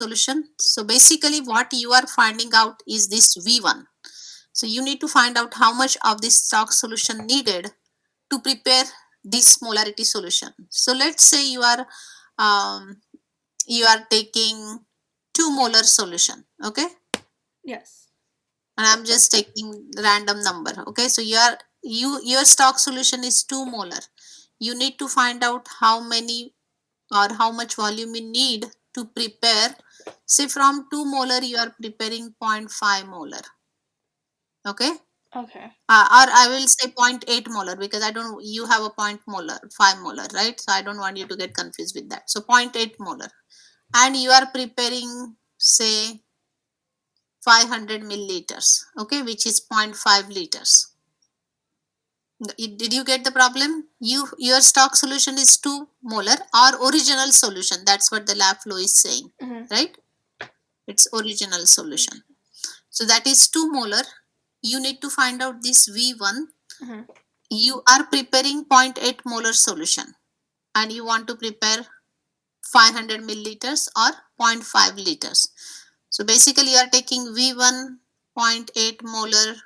solution. So basically what you are finding out is this V1. So you need to find out how much of this stock solution needed to prepare this molarity solution. So let's say um, you are taking 2 molar solution, okay, Yes. and I'm just taking random number, okay. So your stock solution is 2 molar. You need to find out how many or how much volume you need to prepare. Say from 2 molar you are preparing 0.5 molar, okay. Okay. Or I will say zero point 0.8 molar, because I don't, you have a point molar, 5 molar, right? So I don't want you to get confused with that. So 0.8 molar. And you are preparing, say, 500 milliliters, okay, which is zero point 0.5 liters. Did you get the problem? Your stock solution is 2 molar or original solution. That's what the lab flow is saying, right? It's original solution. So that is 2 molar. You need to find out this V1. You are preparing 0.8 molar solution and you want to prepare 500 milliliters or 0.5 liters. So basically you are taking V1 zero point 0.8 molar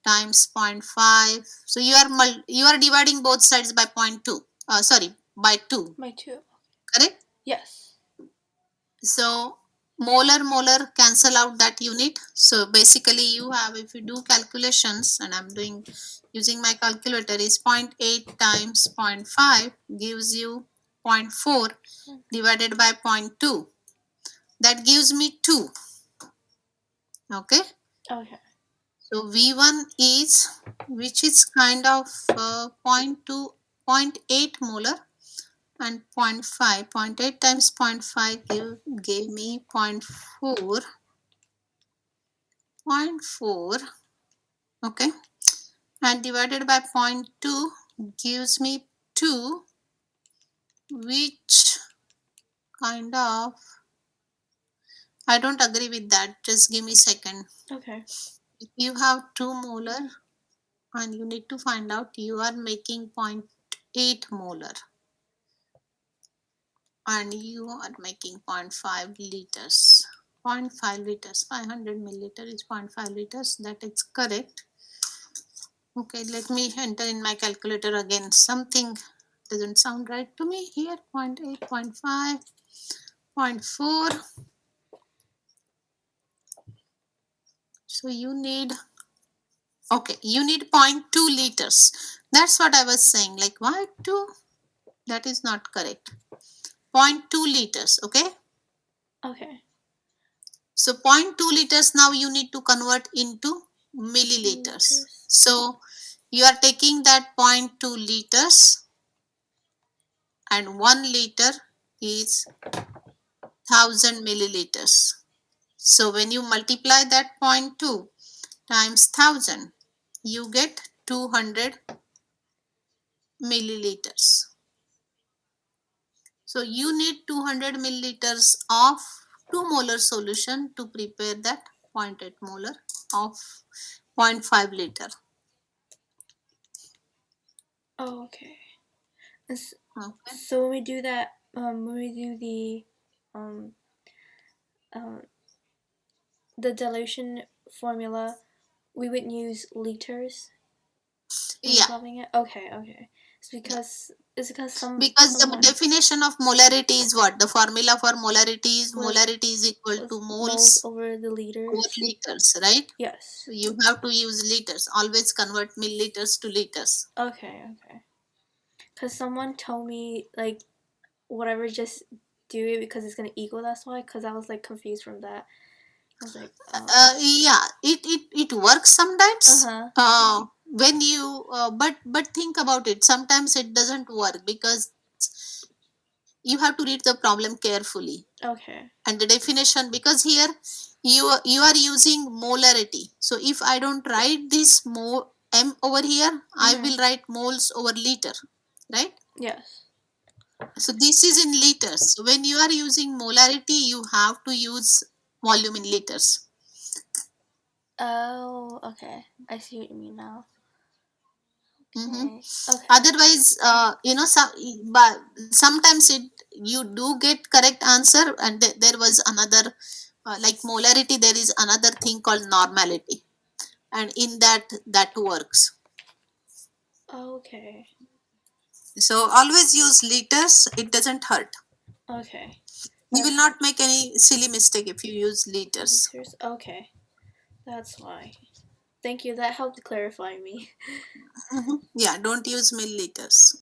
times 0.5. So you are dividing both sides by 0.2. Sorry, by 2. By 2. Correct? Yes. So molar cancel out that unit. So basically you have, if you do calculations, and I'm doing using my calculator, is 0.8 times 0.5 gives you 0.4 divided by 0.2. That gives me 2. Okay. Okay. So V1 is, which is kind of 0.2, 0.8 molar, and 0.5. 0.8 times 0.5 gave me 0.4. 0.4, okay, and divided by 0.2 gives me 2, which kind of, I don't agree with that. Just give me a second. Okay. If you have 2 molar and you need to find out, you are making 0.8 molar and you are making 0.5 liters. 0.5 liters, 500 milliliter is 0.5 liters. That is correct. Okay, let me enter in my calculator again. Something doesn't sound right to me here. 0.8, 0.5, 0.4. So you need, okay, you need 0.2 liters. That's what I was saying. Like, why 2? That is not correct. 0.2 liters, okay? Okay. So 0.2 liters now you need to convert into milliliters. So you are taking that 0.2 liters, and 1 liter is 1000 milliliters. So when you multiply that 0.2 times 1000, you get 200 milliliters. So you need 200 milliliters of 2 molar solution to prepare that 0.8 molar of 0.5 liter. Oh, okay. Okay. So when we do that, when we do um, uh, the dilution formula, we wouldn't use liters when Yeah. solving it. Okay. Okay. Yeah. It's because Because the someone definition of molarity is what? The formula for was molarity is equal to moles moles over the over liters. liters, right? Yes. So you have to use liters. Always convert milliliters to liters. Okay. Okay. Because someone told me like whatever, just do it because it's gonna equal. That's why. Because I was like confused from that. I was like, Yeah, it works sometimes. huh. When you but think about it. Sometimes it doesn't work because you have to read the problem carefully Okay. and the definition, because here you are using molarity. So if I don't write this m over here, I will write moles over liter, right? Yes. So this is in liters. So when you are using molarity, you have to use volume in liters. Oh, okay. I see what you mean now. Mm-hmm. Okay. Otherwise, but sometimes you do get correct answer, and there was another, like molarity. There is another thing called normality, and in that works. Okay. So always use liters. It doesn't hurt. Okay. You will That's not make any silly mistake if you use liters. liters. Okay. That's why. Thank you. That helped clarify me. Mhm. Yeah, don't use milliliters.